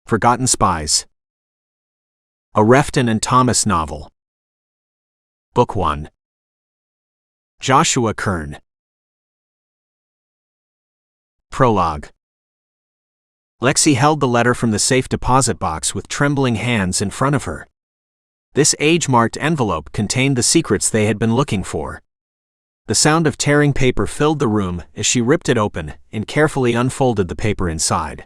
Forgotten Spies. A Refton and Thomas novel. Book 1. Joshua Kern. Prologue. Lexie held the letter from the safe deposit box with trembling hands in front of her. This age-marked envelope contained the secrets they had been looking for. The sound of tearing paper filled the room as she ripped it open and carefully unfolded the paper inside.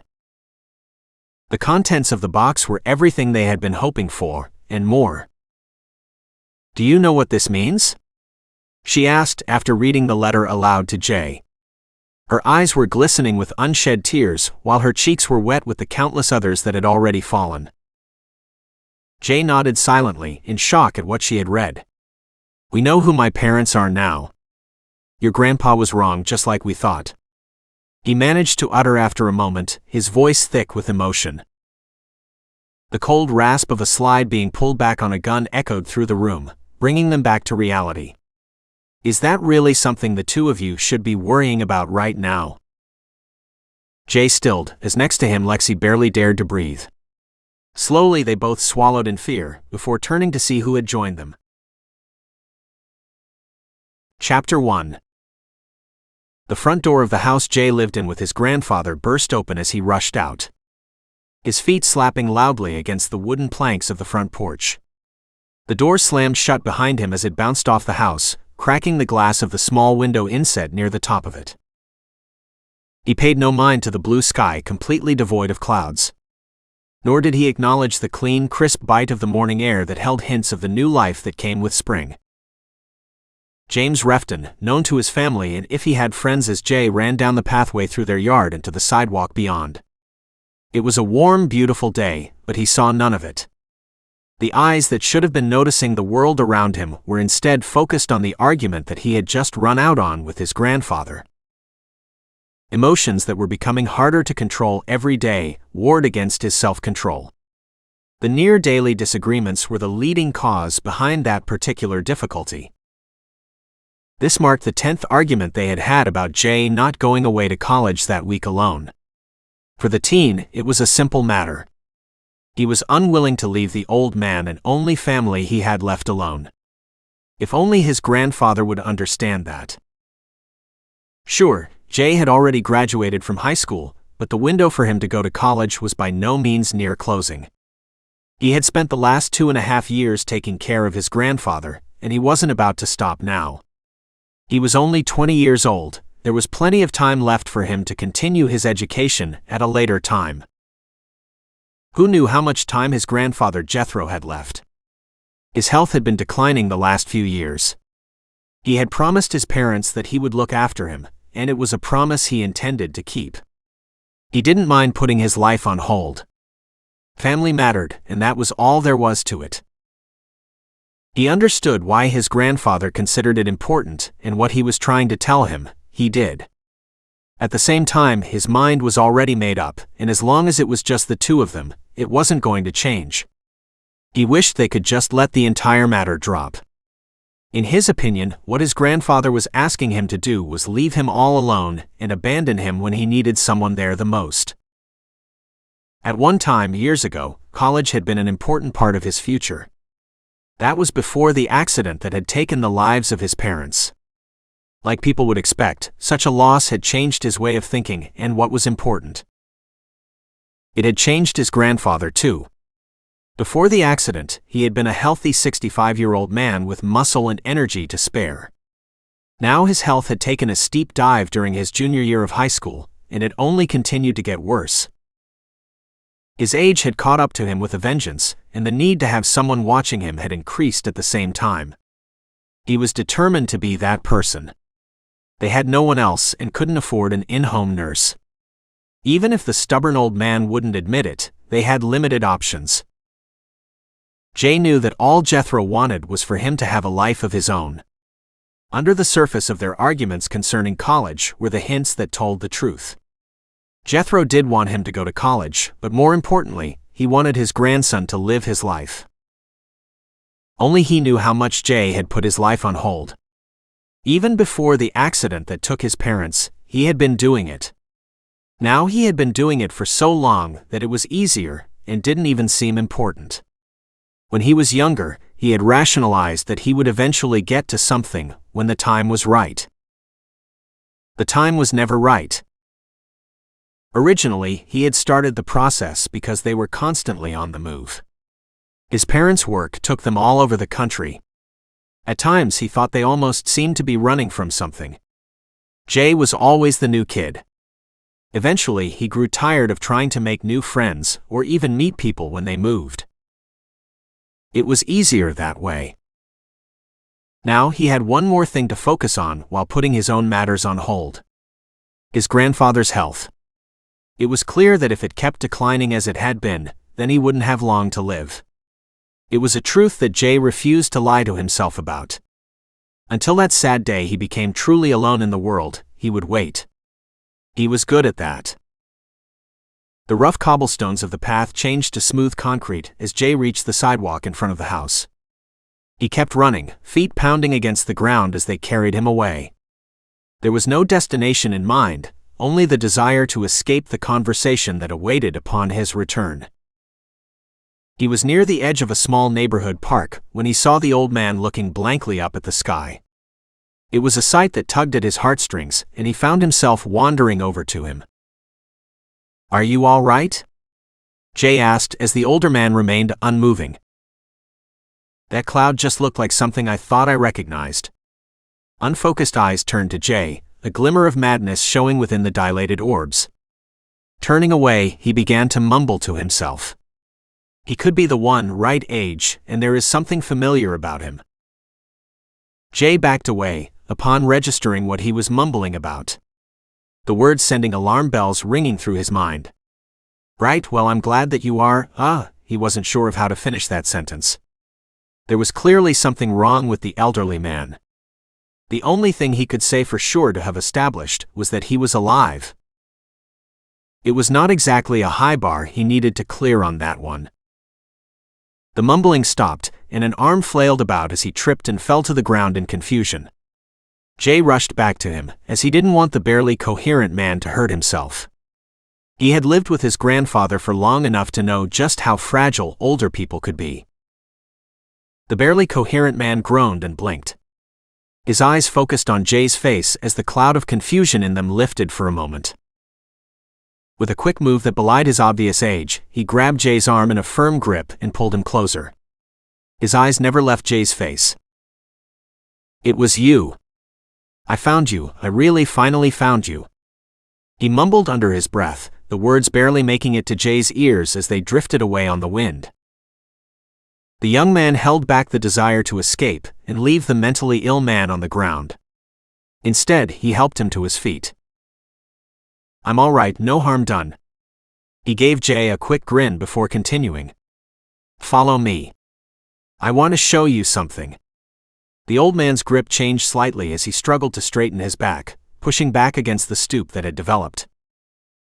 The contents of the box were everything they had been hoping for, and more. "Do you know what this means?" she asked after reading the letter aloud to Jay. Her eyes were glistening with unshed tears, while her cheeks were wet with the countless others that had already fallen. Jay nodded silently, in shock at what she had read. "We know who my parents are now. Your grandpa was wrong, just like we thought," he managed to utter after a moment, his voice thick with emotion. The cold rasp of a slide being pulled back on a gun echoed through the room, bringing them back to reality. "Is that really something the two of you should be worrying about right now?" Jay stilled, as next to him Lexie barely dared to breathe. Slowly they both swallowed in fear, before turning to see who had joined them. Chapter 1. The front door of the house Jay lived in with his grandfather burst open as he rushed out, his feet slapping loudly against the wooden planks of the front porch. The door slammed shut behind him as it bounced off the house, cracking the glass of the small window inset near the top of it. He paid no mind to the blue sky completely devoid of clouds. Nor did he acknowledge the clean, crisp bite of the morning air that held hints of the new life that came with spring. James Refton, known to his family and if he had friends as Jay ran down the pathway through their yard and to the sidewalk beyond. It was a warm, beautiful day, but he saw none of it. The eyes that should have been noticing the world around him were instead focused on the argument that he had just run out on with his grandfather. Emotions that were becoming harder to control every day warred against his self-control. The near-daily disagreements were the leading cause behind that particular difficulty. This marked the 10th argument they had had about Jay not going away to college that week alone. For the teen, it was a simple matter. He was unwilling to leave the old man and only family he had left alone. If only his grandfather would understand that. Sure, Jay had already graduated from high school, but the window for him to go to college was by no means near closing. He had spent the last 2.5 years taking care of his grandfather, and he wasn't about to stop now. He was only 20 years old. There was plenty of time left for him to continue his education at a later time. Who knew how much time his grandfather Jethro had left? His health had been declining the last few years. He had promised his parents that he would look after him, and it was a promise he intended to keep. He didn't mind putting his life on hold. Family mattered, and that was all there was to it. He understood why his grandfather considered it important, and what he was trying to tell him, he did. At the same time, his mind was already made up, and as long as it was just the two of them, it wasn't going to change. He wished they could just let the entire matter drop. In his opinion, what his grandfather was asking him to do was leave him all alone and abandon him when he needed someone there the most. At one time, years ago, college had been an important part of his future. That was before the accident that had taken the lives of his parents. Like people would expect, such a loss had changed his way of thinking and what was important. It had changed his grandfather too. Before the accident, he had been a healthy 65-year-old man with muscle and energy to spare. Now his health had taken a steep dive during his junior year of high school, and it only continued to get worse. His age had caught up to him with a vengeance, and the need to have someone watching him had increased at the same time. He was determined to be that person. They had no one else and couldn't afford an in-home nurse. Even if the stubborn old man wouldn't admit it, they had limited options. Jay knew that all Jethro wanted was for him to have a life of his own. Under the surface of their arguments concerning college were the hints that told the truth. Jethro did want him to go to college, but more importantly, he wanted his grandson to live his life. Only he knew how much Jay had put his life on hold. Even before the accident that took his parents, he had been doing it. Now he had been doing it for so long that it was easier, and didn't even seem important. When he was younger, he had rationalized that he would eventually get to something when the time was right. The time was never right. Originally, he had started the process because they were constantly on the move. His parents' work took them all over the country. At times he thought they almost seemed to be running from something. Jay was always the new kid. Eventually, he grew tired of trying to make new friends or even meet people when they moved. It was easier that way. Now he had one more thing to focus on while putting his own matters on hold. His grandfather's health. It was clear that if it kept declining as it had been, then he wouldn't have long to live. It was a truth that Jay refused to lie to himself about. Until that sad day he became truly alone in the world, he would wait. He was good at that. The rough cobblestones of the path changed to smooth concrete as Jay reached the sidewalk in front of the house. He kept running, feet pounding against the ground as they carried him away. There was no destination in mind, only the desire to escape the conversation that awaited upon his return. He was near the edge of a small neighborhood park when he saw the old man looking blankly up at the sky. It was a sight that tugged at his heartstrings, and he found himself wandering over to him. "Are you all right?" Jay asked as the older man remained unmoving. "That cloud just looked like something I thought I recognized." Unfocused eyes turned to Jay, a glimmer of madness showing within the dilated orbs. Turning away, he began to mumble to himself. He could be the one right age, and there is something familiar about him. Jay backed away, upon registering what he was mumbling about. The words sending alarm bells ringing through his mind. "Right, well, I'm glad that you are," he wasn't sure of how to finish that sentence. There was clearly something wrong with the elderly man. The only thing he could say for sure to have established was that he was alive. It was not exactly a high bar he needed to clear on that one. The mumbling stopped, and an arm flailed about as he tripped and fell to the ground in confusion. Jay rushed back to him, as he didn't want the barely coherent man to hurt himself. He had lived with his grandfather for long enough to know just how fragile older people could be. The barely coherent man groaned and blinked. His eyes focused on Jay's face as the cloud of confusion in them lifted for a moment. With a quick move that belied his obvious age, he grabbed Jay's arm in a firm grip and pulled him closer. His eyes never left Jay's face. "It was you. I found you, I really finally found you." He mumbled under his breath, the words barely making it to Jay's ears as they drifted away on the wind. The young man held back the desire to escape and leave the mentally ill man on the ground. Instead, he helped him to his feet. "I'm all right, no harm done." He gave Jay a quick grin before continuing. "Follow me. I want to show you something." The old man's grip changed slightly as he struggled to straighten his back, pushing back against the stoop that had developed.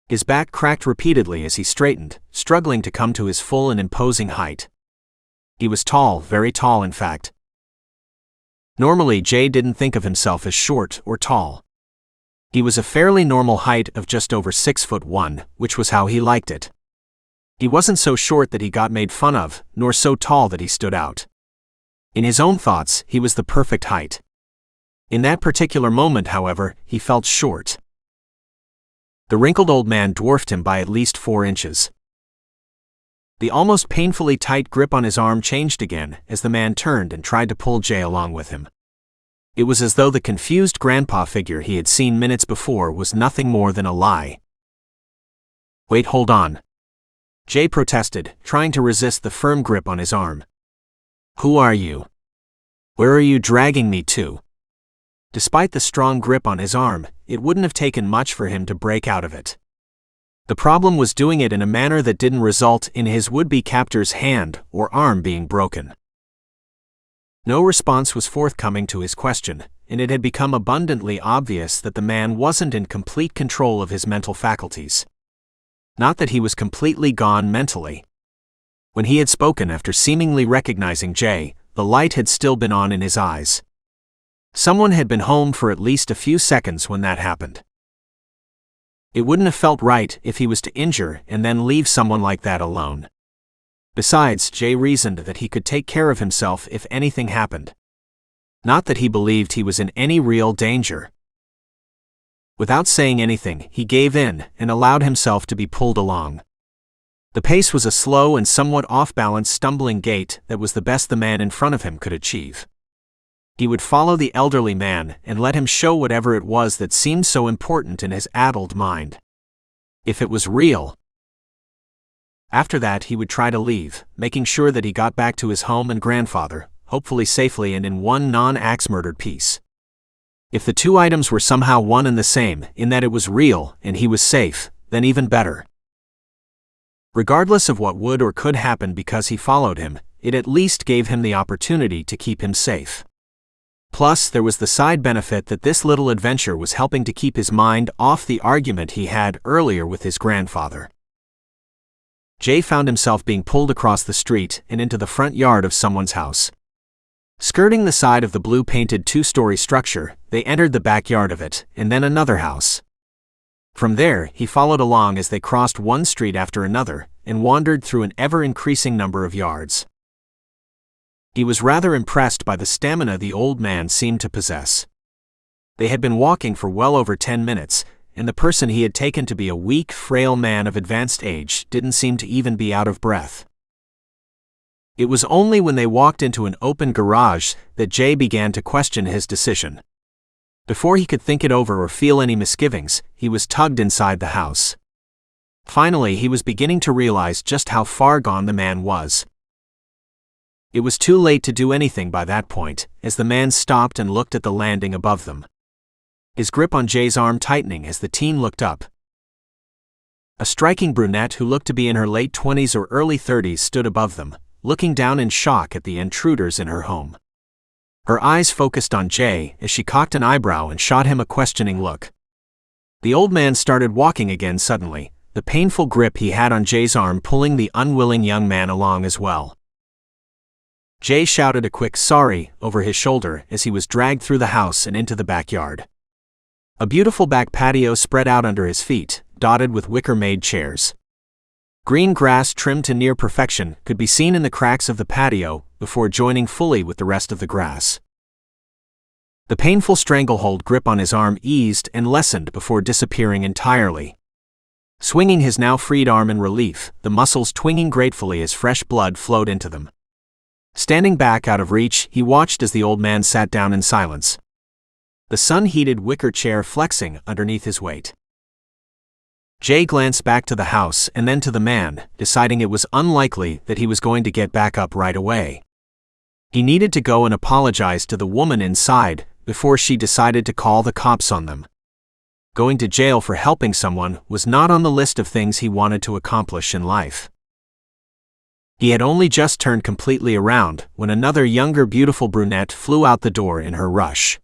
His back cracked repeatedly as he straightened, struggling to come to his full and imposing height. He was tall, very tall in fact. Normally, Jay didn't think of himself as short or tall. He was a fairly normal height of just over 6'1", which was how he liked it. He wasn't so short that he got made fun of, nor so tall that he stood out. In his own thoughts, he was the perfect height. In that particular moment, however, he felt short. The wrinkled old man dwarfed him by at least 4 inches. The almost painfully tight grip on his arm changed again as the man turned and tried to pull Jay along with him. It was as though the confused grandpa figure he had seen minutes before was nothing more than a lie. "Wait, hold on," Jay protested, trying to resist the firm grip on his arm. "Who are you? Where are you dragging me to?" Despite the strong grip on his arm, it wouldn't have taken much for him to break out of it. The problem was doing it in a manner that didn't result in his would-be captor's hand or arm being broken. No response was forthcoming to his question, and it had become abundantly obvious that the man wasn't in complete control of his mental faculties. Not that he was completely gone mentally. When he had spoken after seemingly recognizing Jay, the light had still been on in his eyes. Someone had been home for at least a few seconds when that happened. It wouldn't have felt right if he was to injure and then leave someone like that alone. Besides, Jay reasoned that he could take care of himself if anything happened. Not that he believed he was in any real danger. Without saying anything, he gave in and allowed himself to be pulled along. The pace was a slow and somewhat off-balance stumbling gait that was the best the man in front of him could achieve. He would follow the elderly man and let him show whatever it was that seemed so important in his addled mind. If it was real. After that, he would try to leave, making sure that he got back to his home and grandfather, hopefully safely and in one non-axe murdered piece. If the two items were somehow one and the same, in that it was real and he was safe, then even better. Regardless of what would or could happen because he followed him, it at least gave him the opportunity to keep him safe. Plus, there was the side benefit that this little adventure was helping to keep his mind off the argument he had earlier with his grandfather. Jay found himself being pulled across the street and into the front yard of someone's house. Skirting the side of the blue-painted two-story structure, they entered the backyard of it, and then another house. From there, he followed along as they crossed one street after another, and wandered through an ever-increasing number of yards. He was rather impressed by the stamina the old man seemed to possess. They had been walking for well over 10 minutes, and the person he had taken to be a weak, frail man of advanced age didn't seem to even be out of breath. It was only when they walked into an open garage that Jay began to question his decision. Before he could think it over or feel any misgivings, he was tugged inside the house. Finally, he was beginning to realize just how far gone the man was. It was too late to do anything by that point, as the man stopped and looked at the landing above them. His grip on Jay's arm tightening as the teen looked up. A striking brunette who looked to be in her late 20s or early 30s stood above them, looking down in shock at the intruders in her home. Her eyes focused on Jay as she cocked an eyebrow and shot him a questioning look. The old man started walking again suddenly, the painful grip he had on Jay's arm pulling the unwilling young man along as well. Jay shouted a quick "sorry" over his shoulder as he was dragged through the house and into the backyard. A beautiful back patio spread out under his feet, dotted with wicker-made chairs. Green grass trimmed to near perfection could be seen in the cracks of the patio before joining fully with the rest of the grass. The painful stranglehold grip on his arm eased and lessened before disappearing entirely. Swinging his now freed arm in relief, the muscles twinging gratefully as fresh blood flowed into them. Standing back out of reach, he watched as the old man sat down in silence. The sun-heated wicker chair flexing underneath his weight. Jay glanced back to the house and then to the man, deciding it was unlikely that he was going to get back up right away. He needed to go and apologize to the woman inside before she decided to call the cops on them. Going to jail for helping someone was not on the list of things he wanted to accomplish in life. He had only just turned completely around when another younger beautiful brunette flew out the door in her rush.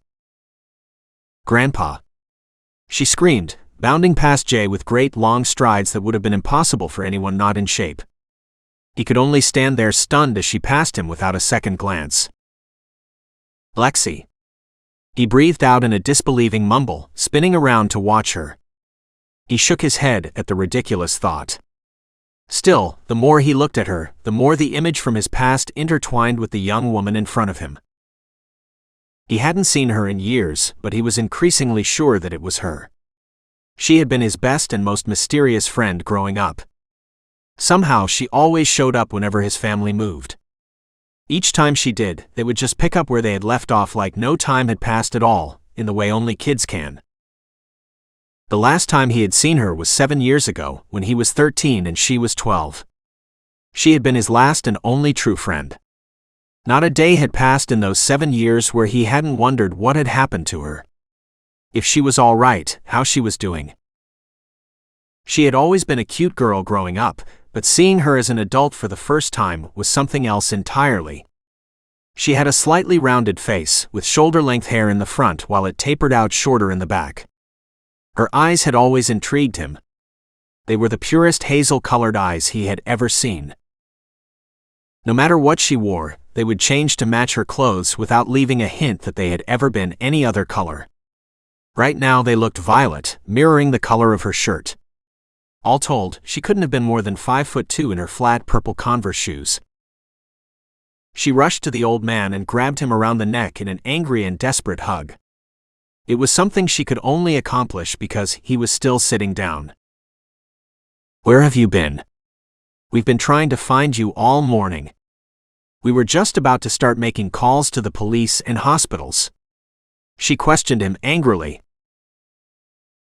"Grandpa!" she screamed, bounding past Jay with great long strides that would have been impossible for anyone not in shape. He could only stand there stunned as she passed him without a second glance. "Lexie!" he breathed out in a disbelieving mumble, spinning around to watch her. He shook his head at the ridiculous thought. Still, the more he looked at her, the more the image from his past intertwined with the young woman in front of him. He hadn't seen her in years, but he was increasingly sure that it was her. She had been his best and most mysterious friend growing up. Somehow she always showed up whenever his family moved. Each time she did, they would just pick up where they had left off like no time had passed at all, in the way only kids can. The last time he had seen her was 7 years ago, when he was 13 and she was 12. She had been his last and only true friend. Not a day had passed in those 7 years where he hadn't wondered what had happened to her. If she was all right, how she was doing. She had always been a cute girl growing up, but seeing her as an adult for the first time was something else entirely. She had a slightly rounded face, with shoulder-length hair in the front while it tapered out shorter in the back. Her eyes had always intrigued him. They were the purest hazel-colored eyes he had ever seen. No matter what she wore, they would change to match her clothes without leaving a hint that they had ever been any other color. Right now they looked violet, mirroring the color of her shirt. All told, she couldn't have been more than 5'2" in her flat purple Converse shoes. She rushed to the old man and grabbed him around the neck in an angry and desperate hug. It was something she could only accomplish because he was still sitting down. "Where have you been? We've been trying to find you all morning. We were just about to start making calls to the police and hospitals." She questioned him angrily.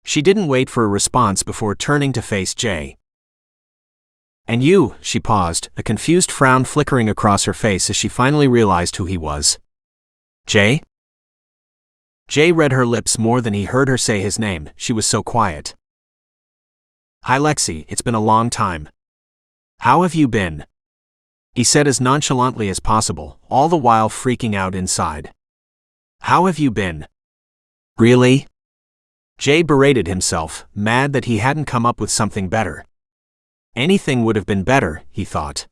She didn't wait for a response before turning to face Jay. "And you," she paused, a confused frown flickering across her face as she finally realized who he was. "Jay?" Jay read her lips more than he heard her say his name, she was so quiet. "Hi Lexie, it's been a long time. How have you been?" He said as nonchalantly as possible, all the while freaking out inside. "How have you been?" "Really?" Jay berated himself, mad that he hadn't come up with something better. Anything would have been better, he thought.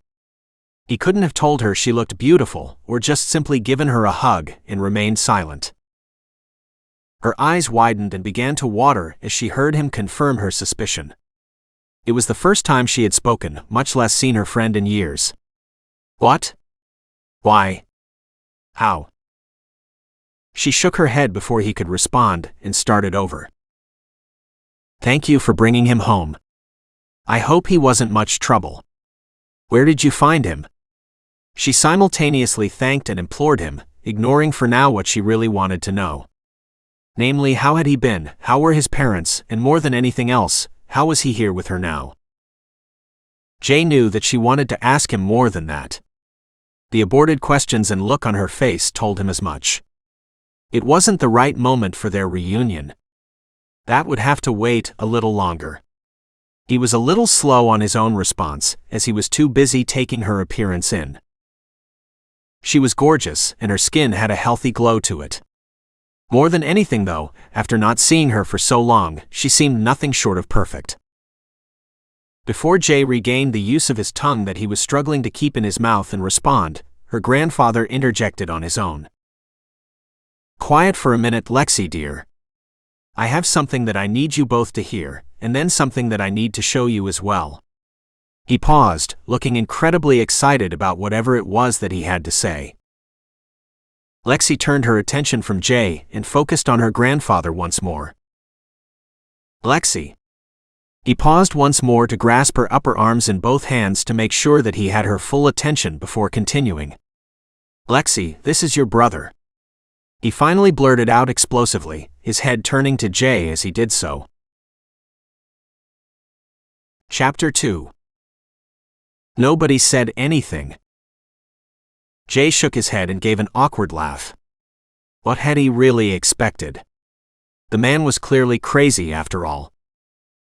He couldn't have told her she looked beautiful, or just simply given her a hug and remained silent. Her eyes widened and began to water as she heard him confirm her suspicion. It was the first time she had spoken, much less seen her friend in years. "What? Why? How?" She shook her head before he could respond and started over. "Thank you for bringing him home. I hope he wasn't much trouble. Where did you find him?" She simultaneously thanked and implored him, ignoring for now what she really wanted to know. Namely, how had he been, how were his parents, and more than anything else, how was he here with her now? Jay knew that she wanted to ask him more than that. The aborted questions and look on her face told him as much. It wasn't the right moment for their reunion. That would have to wait a little longer. He was a little slow on his own response, as he was too busy taking her appearance in. She was gorgeous, and her skin had a healthy glow to it. More than anything though, after not seeing her for so long, she seemed nothing short of perfect. Before Jay regained the use of his tongue that he was struggling to keep in his mouth and respond, her grandfather interjected on his own. "Quiet for a minute, Lexie dear. I have something that I need you both to hear, and then something that I need to show you as well." He paused, looking incredibly excited about whatever it was that he had to say. Lexie turned her attention from Jay and focused on her grandfather once more. "Lexie." He paused once more to grasp her upper arms in both hands to make sure that he had her full attention before continuing. "Lexie, this is your brother." He finally blurted out explosively, his head turning to Jay as he did so. Chapter 2. Nobody said anything. Jay shook his head and gave an awkward laugh. What had he really expected? The man was clearly crazy after all.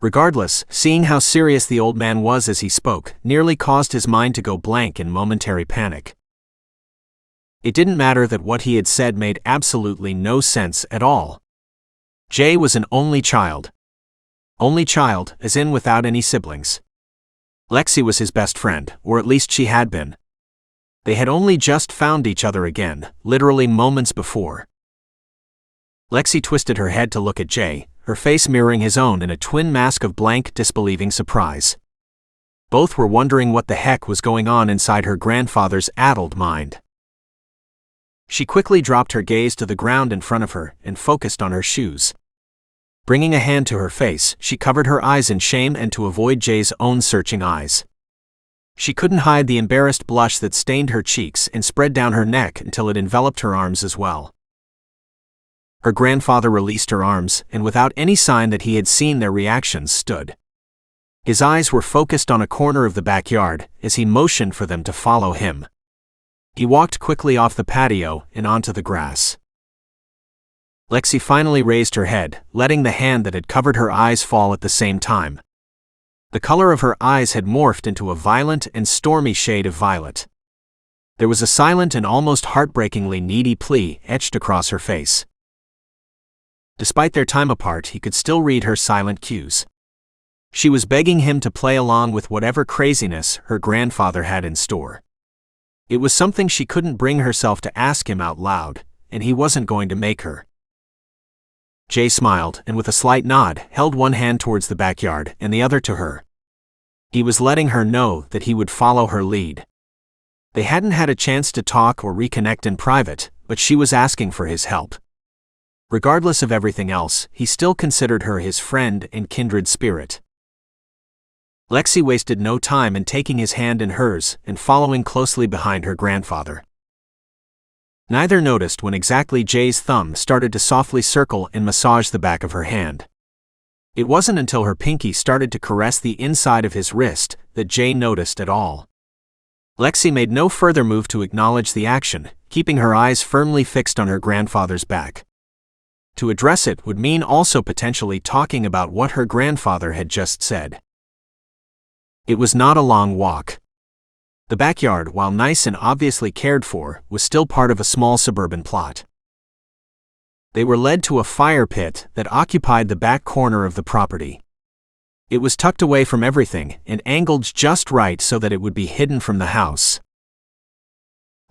Regardless, seeing how serious the old man was as he spoke nearly caused his mind to go blank in momentary panic. It didn't matter that what he had said made absolutely no sense at all. Jay was an only child. Only child, as in without any siblings. Lexie was his best friend, or at least she had been. They had only just found each other again, literally moments before. Lexie twisted her head to look at Jay, her face mirroring his own in a twin mask of blank, disbelieving surprise. Both were wondering what the heck was going on inside her grandfather's addled mind. She quickly dropped her gaze to the ground in front of her and focused on her shoes. Bringing a hand to her face, she covered her eyes in shame and to avoid Jay's own searching eyes. She couldn't hide the embarrassed blush that stained her cheeks and spread down her neck until it enveloped her arms as well. Her grandfather released her arms, and without any sign that he had seen their reactions, stood. His eyes were focused on a corner of the backyard, as he motioned for them to follow him. He walked quickly off the patio and onto the grass. Lexie finally raised her head, letting the hand that had covered her eyes fall at the same time. The color of her eyes had morphed into a violent and stormy shade of violet. There was a silent and almost heartbreakingly needy plea etched across her face. Despite their time apart, he could still read her silent cues. She was begging him to play along with whatever craziness her grandfather had in store. It was something she couldn't bring herself to ask him out loud, and he wasn't going to make her. Jay smiled and with a slight nod held one hand towards the backyard and the other to her. He was letting her know that he would follow her lead. They hadn't had a chance to talk or reconnect in private, but she was asking for his help. Regardless of everything else, he still considered her his friend and kindred spirit. Lexie wasted no time in taking his hand in hers and following closely behind her grandfather. Neither noticed when exactly Jay's thumb started to softly circle and massage the back of her hand. It wasn't until her pinky started to caress the inside of his wrist that Jay noticed at all. Lexie made no further move to acknowledge the action, keeping her eyes firmly fixed on her grandfather's back. To address it would mean also potentially talking about what her grandfather had just said. It was not a long walk. The backyard, while nice and obviously cared for, was still part of a small suburban plot. They were led to a fire pit that occupied the back corner of the property. It was tucked away from everything and angled just right so that it would be hidden from the house.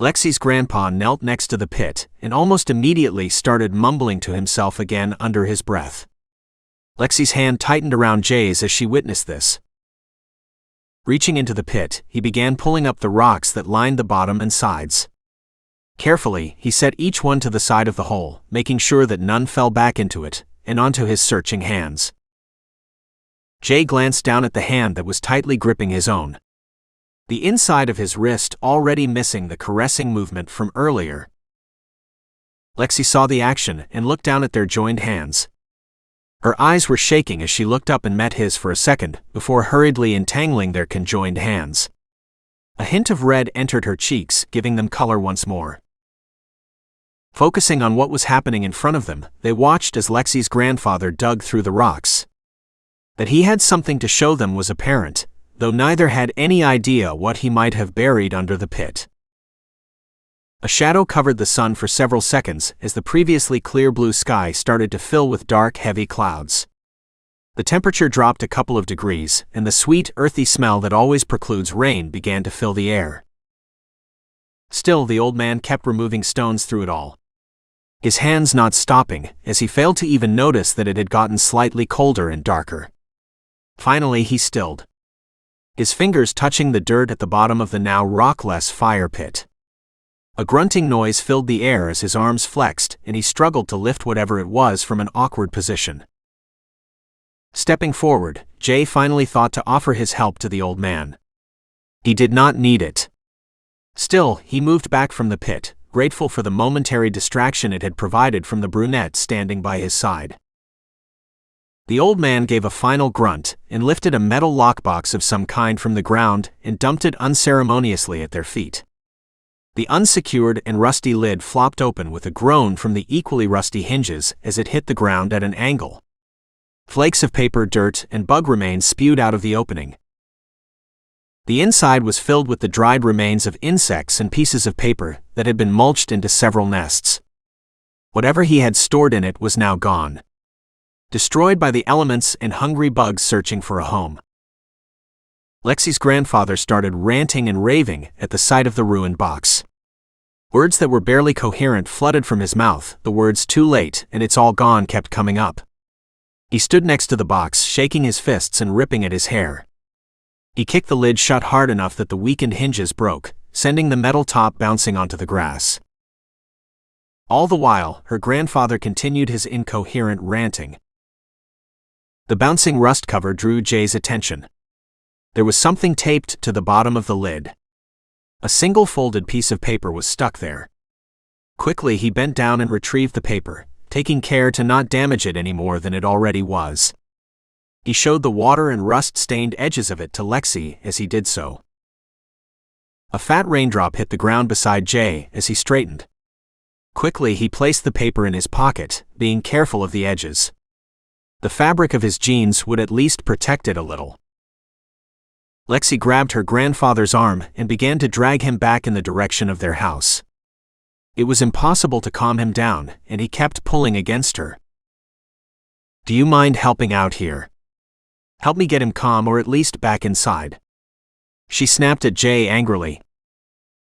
Lexie's grandpa knelt next to the pit and almost immediately started mumbling to himself again under his breath. Lexie's hand tightened around Jay's as she witnessed this. Reaching into the pit, he began pulling up the rocks that lined the bottom and sides. Carefully, he set each one to the side of the hole, making sure that none fell back into it and onto his searching hands. Jay glanced down at the hand that was tightly gripping his own. The inside of his wrist already missing the caressing movement from earlier. Lexie saw the action and looked down at their joined hands. Her eyes were shaking as she looked up and met his for a second, before hurriedly entangling their conjoined hands. A hint of red entered her cheeks, giving them color once more. Focusing on what was happening in front of them, they watched as Lexie's grandfather dug through the rocks. That he had something to show them was apparent, though neither had any idea what he might have buried under the pit. A shadow covered the sun for several seconds as the previously clear blue sky started to fill with dark, heavy clouds. The temperature dropped a couple of degrees, and the sweet, earthy smell that always precludes rain began to fill the air. Still, the old man kept removing stones through it all. His hands not stopping, as he failed to even notice that it had gotten slightly colder and darker. Finally, he stilled, his fingers touching the dirt at the bottom of the now rockless fire pit. A grunting noise filled the air as his arms flexed, and he struggled to lift whatever it was from an awkward position. Stepping forward, Jay finally thought to offer his help to the old man. He did not need it. Still, he moved back from the pit, grateful for the momentary distraction it had provided from the brunette standing by his side. The old man gave a final grunt and lifted a metal lockbox of some kind from the ground and dumped it unceremoniously at their feet. The unsecured and rusty lid flopped open with a groan from the equally rusty hinges as it hit the ground at an angle. Flakes of paper, dirt, and bug remains spewed out of the opening. The inside was filled with the dried remains of insects and pieces of paper that had been mulched into several nests. Whatever he had stored in it was now gone, destroyed by the elements and hungry bugs searching for a home. Lexie's grandfather started ranting and raving at the sight of the ruined box. Words that were barely coherent flooded from his mouth. The words "too late" and "it's all gone" kept coming up. He stood next to the box, shaking his fists and ripping at his hair. He kicked the lid shut hard enough that the weakened hinges broke, sending the metal top bouncing onto the grass. All the while, her grandfather continued his incoherent ranting. The bouncing rust cover drew Jay's attention. There was something taped to the bottom of the lid. A single folded piece of paper was stuck there. Quickly he bent down and retrieved the paper, taking care to not damage it any more than it already was. He showed the water and rust-stained edges of it to Lexie as he did so. A fat raindrop hit the ground beside Jay as he straightened. Quickly he placed the paper in his pocket, being careful of the edges. The fabric of his jeans would at least protect it a little. Lexie grabbed her grandfather's arm and began to drag him back in the direction of their house. It was impossible to calm him down, and he kept pulling against her. "Do you mind helping out here? Help me get him calm or at least back inside." She snapped at Jay angrily.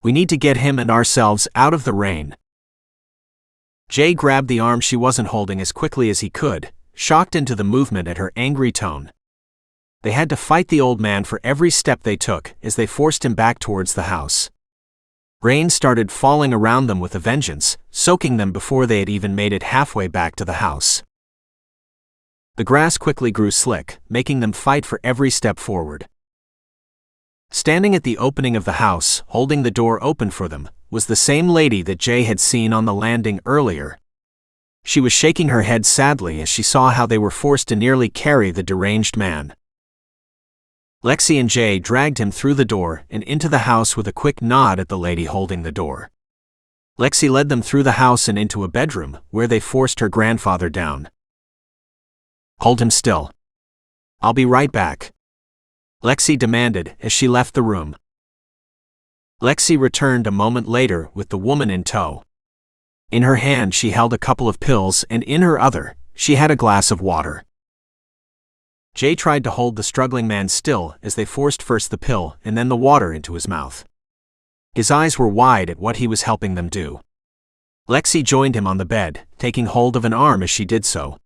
"We need to get him and ourselves out of the rain." Jay grabbed the arm she wasn't holding as quickly as he could, shocked into the movement at her angry tone. They had to fight the old man for every step they took as they forced him back towards the house. Rain started falling around them with a vengeance, soaking them before they had even made it halfway back to the house. The grass quickly grew slick, making them fight for every step forward. Standing at the opening of the house, holding the door open for them, was the same lady that Jay had seen on the landing earlier. She was shaking her head sadly as she saw how they were forced to nearly carry the deranged man. Lexie and Jay dragged him through the door and into the house with a quick nod at the lady holding the door. Lexie led them through the house and into a bedroom, where they forced her grandfather down. "Hold him still. I'll be right back," Lexie demanded as she left the room. Lexie returned a moment later with the woman in tow. In her hand she held a couple of pills and in her other, she had a glass of water. Jay tried to hold the struggling man still as they forced first the pill and then the water into his mouth. His eyes were wide at what he was helping them do. Lexie joined him on the bed, taking hold of an arm as she did so.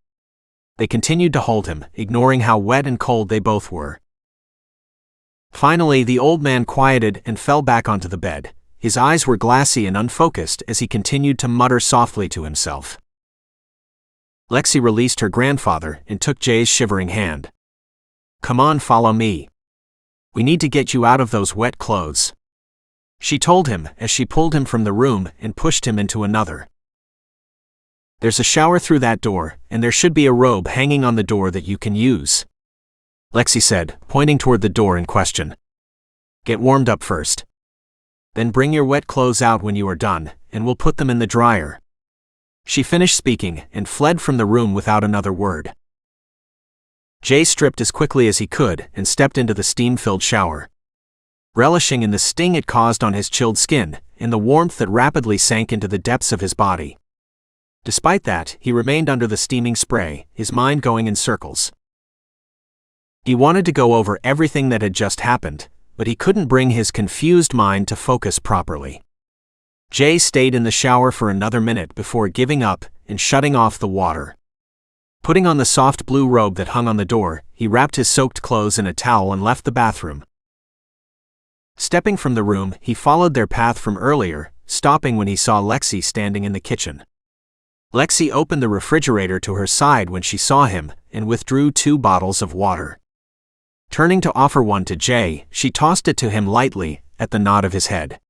They continued to hold him, ignoring how wet and cold they both were. Finally, the old man quieted and fell back onto the bed. His eyes were glassy and unfocused as he continued to mutter softly to himself. Lexie released her grandfather and took Jay's shivering hand. "Come on, follow me. We need to get you out of those wet clothes," she told him as she pulled him from the room and pushed him into another. "There's a shower through that door, and there should be a robe hanging on the door that you can use," Lexie said, pointing toward the door in question. "Get warmed up first. Then bring your wet clothes out when you are done, and we'll put them in the dryer." She finished speaking and fled from the room without another word. Jay stripped as quickly as he could and stepped into the steam-filled shower. Relishing in the sting it caused on his chilled skin, and the warmth that rapidly sank into the depths of his body. Despite that, he remained under the steaming spray, his mind going in circles. He wanted to go over everything that had just happened, but he couldn't bring his confused mind to focus properly. Jay stayed in the shower for another minute before giving up and shutting off the water. Putting on the soft blue robe that hung on the door, he wrapped his soaked clothes in a towel and left the bathroom. Stepping from the room, he followed their path from earlier, stopping when he saw Lexie standing in the kitchen. Lexie opened the refrigerator to her side when she saw him and withdrew 2 bottles of water. Turning to offer one to Jay, she tossed it to him lightly, at the nod of his head.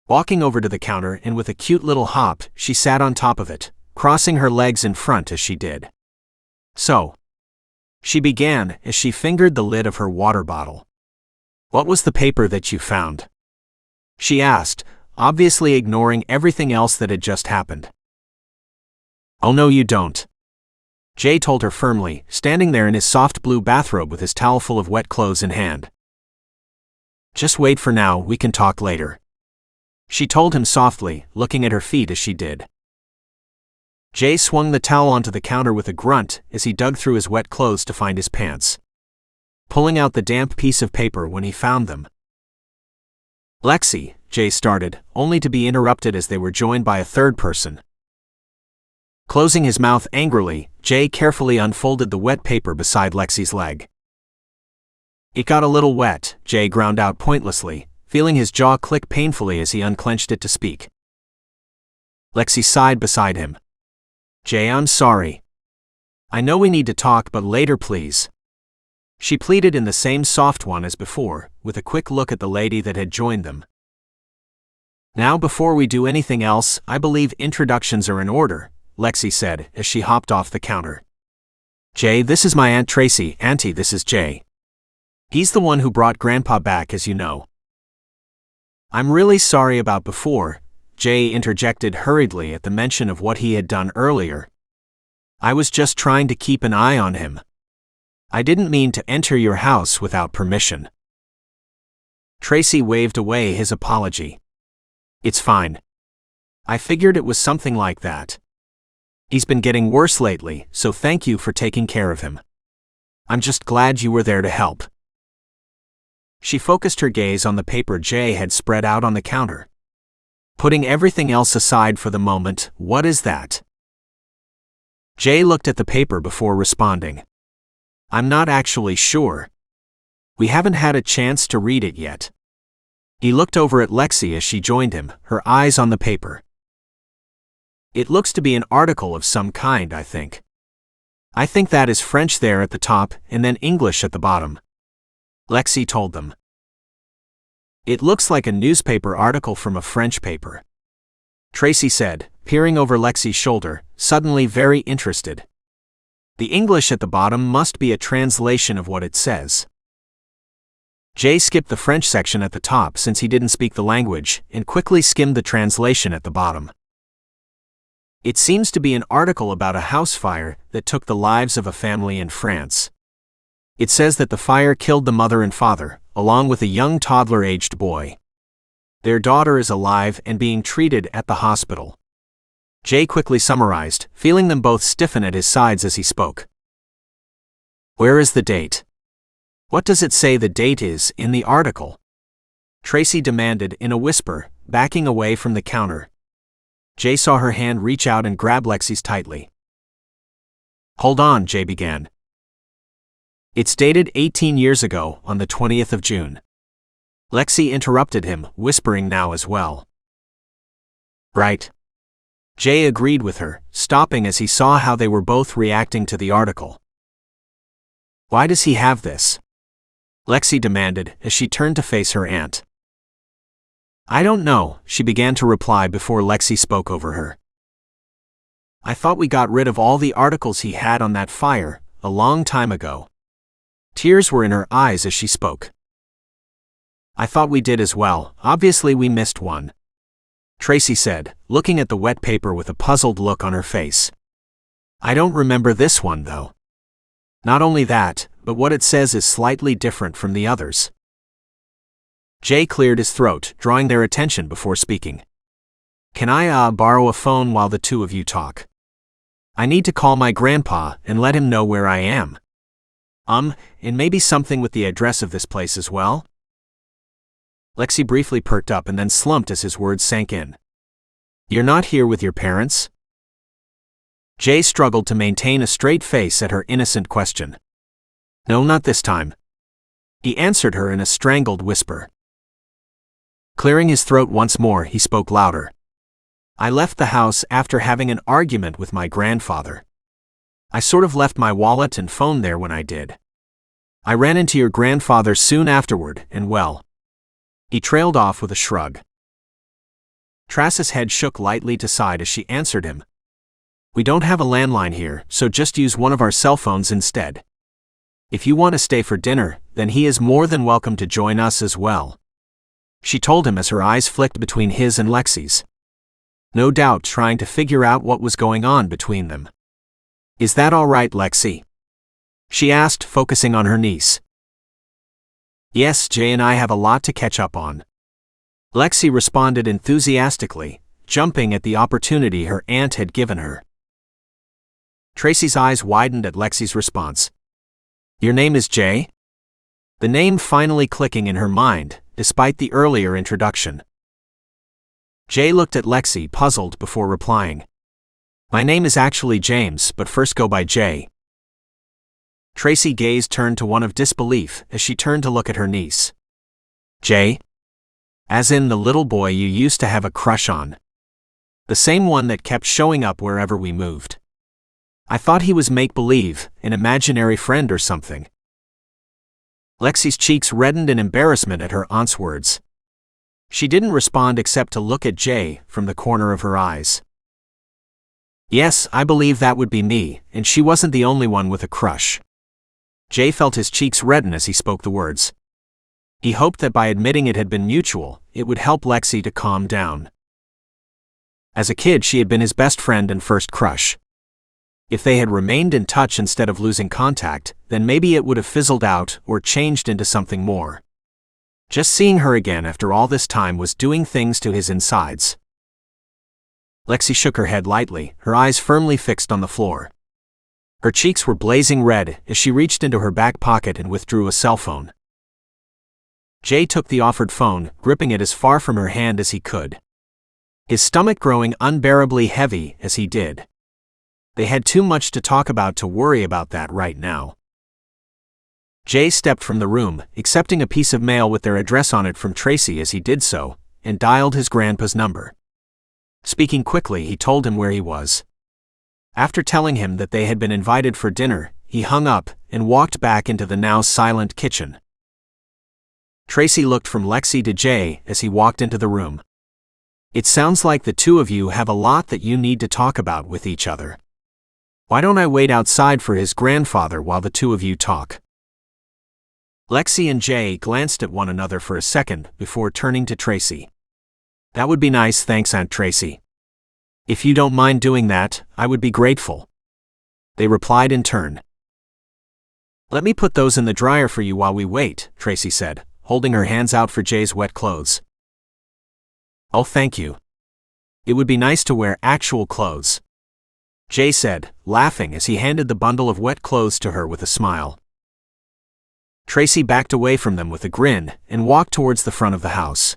Walking over to the counter and with a cute little hop, she sat on top of it, crossing her legs in front as she did. "So," she began as she fingered the lid of her water bottle. "What was the paper that you found?" she asked, obviously ignoring everything else that had just happened. "Oh no you don't," Jay told her firmly, standing there in his soft blue bathrobe with his towel full of wet clothes in hand. "Just wait for now, we can talk later," she told him softly, looking at her feet as she did. Jay swung the towel onto the counter with a grunt as he dug through his wet clothes to find his pants, pulling out the damp piece of paper when he found them. "Lexie," Jay started, only to be interrupted as they were joined by a third person. Closing his mouth angrily, Jay carefully unfolded the wet paper beside Lexie's leg. "It got a little wet," Jay ground out pointlessly, feeling his jaw click painfully as he unclenched it to speak. Lexie sighed beside him. "Jay, I'm sorry. I know we need to talk, but later please," she pleaded in the same soft one as before, with a quick look at the lady that had joined them. "Now before we do anything else, I believe introductions are in order," Lexie said as she hopped off the counter. "Jay, this is my Aunt Tracy. Auntie, this is Jay. He's the one who brought Grandpa back, as you know." "I'm really sorry about before," Jay interjected hurriedly at the mention of what he had done earlier. "I was just trying to keep an eye on him. I didn't mean to enter your house without permission." Tracy waved away his apology. "It's fine. I figured it was something like that. He's been getting worse lately, so thank you for taking care of him. I'm just glad you were there to help." She focused her gaze on the paper Jay had spread out on the counter. Putting everything else aside for the moment, what is that? Jay looked at the paper before responding. I'm not actually sure. We haven't had a chance to read it yet. He looked over at Lexie as she joined him, her eyes on the paper. It looks to be an article of some kind, I think. I think that is French there at the top and then English at the bottom. Lexie told them. It looks like a newspaper article from a French paper. Tracy said, peering over Lexie's shoulder, suddenly very interested. The English at the bottom must be a translation of what it says. Jay skipped the French section at the top since he didn't speak the language, and quickly skimmed the translation at the bottom. It seems to be an article about a house fire that took the lives of a family in France. It says that the fire killed the mother and father, along with a young toddler-aged boy. Their daughter is alive and being treated at the hospital. Jay quickly summarized, feeling them both stiffen at his sides as he spoke. Where is the date? What does it say the date is in the article? Tracy demanded in a whisper, backing away from the counter. Jay saw her hand reach out and grab Lexie's tightly. Hold on, Jay began. It's dated 18 years ago, on the 20th of June. Lexie interrupted him, whispering now as well. Right. Jay agreed with her, stopping as he saw how they were both reacting to the article. Why does he have this? Lexie demanded as she turned to face her aunt. I don't know, she began to reply before Lexie spoke over her. I thought we got rid of all the articles he had on that fire, a long time ago. Tears were in her eyes as she spoke. I thought we did as well, obviously we missed one. Tracy said, looking at the wet paper with a puzzled look on her face. I don't remember this one though. Not only that, but what it says is slightly different from the others. Jay cleared his throat, drawing their attention before speaking. Can I borrow a phone while the two of you talk? I need to call my grandpa and let him know where I am. And maybe something with the address of this place as well? Lexie briefly perked up and then slumped as his words sank in. You're not here with your parents? Jay struggled to maintain a straight face at her innocent question. No, not this time. He answered her in a strangled whisper. Clearing his throat once more, he spoke louder. I left the house after having an argument with my grandfather. I sort of left my wallet and phone there when I did. I ran into your grandfather soon afterward, and well. He trailed off with a shrug. Trace's head shook lightly to side as she answered him. We don't have a landline here, so just use one of our cell phones instead. If you want to stay for dinner, then he is more than welcome to join us as well. She told him as her eyes flicked between his and Lexie's. No doubt trying to figure out what was going on between them. Is that all right, Lexie? She asked, focusing on her niece. Yes, Jay and I have a lot to catch up on. Lexie responded enthusiastically, jumping at the opportunity her aunt had given her. Tracy's eyes widened at Lexie's response. Your name is Jay? The name finally clicking in her mind, despite the earlier introduction. Jay looked at Lexie, puzzled, before replying. My name is actually James, but first go by Jay. Tracy's gaze turned to one of disbelief as she turned to look at her niece. Jay? As in the little boy you used to have a crush on. The same one that kept showing up wherever we moved. I thought he was make-believe, an imaginary friend or something. Lexie's cheeks reddened in embarrassment at her aunt's words. She didn't respond except to look at Jay from the corner of her eyes. Yes, I believe that would be me, and she wasn't the only one with a crush. Jay felt his cheeks redden as he spoke the words. He hoped that by admitting it had been mutual, it would help Lexie to calm down. As a kid, she had been his best friend and first crush. If they had remained in touch instead of losing contact, then maybe it would have fizzled out or changed into something more. Just seeing her again after all this time was doing things to his insides. Lexie shook her head lightly, her eyes firmly fixed on the floor. Her cheeks were blazing red as she reached into her back pocket and withdrew a cell phone. Jay took the offered phone, gripping it as far from her hand as he could. his stomach growing unbearably heavy as he did. They had too much to talk about to worry about that right now. Jay stepped from the room, accepting a piece of mail with their address on it from Tracy as he did so, and dialed his grandpa's number. Speaking quickly, he told him where he was. After telling him that they had been invited for dinner, he hung up and walked back into the now silent kitchen. Tracy looked from Lexie to Jay as he walked into the room. It sounds like the two of you have a lot that you need to talk about with each other. Why don't I wait outside for his grandfather while the two of you talk? Lexie and Jay glanced at one another for a second before turning to Tracy. That would be nice, thanks, Aunt Tracy. If you don't mind doing that, I would be grateful. They replied in turn. Let me put those in the dryer for you while we wait, Tracy said, holding her hands out for Jay's wet clothes. Oh, thank you. It would be nice to wear actual clothes, Jay said, laughing as he handed the bundle of wet clothes to her with a smile. Tracy backed away from them with a grin and walked towards the front of the house.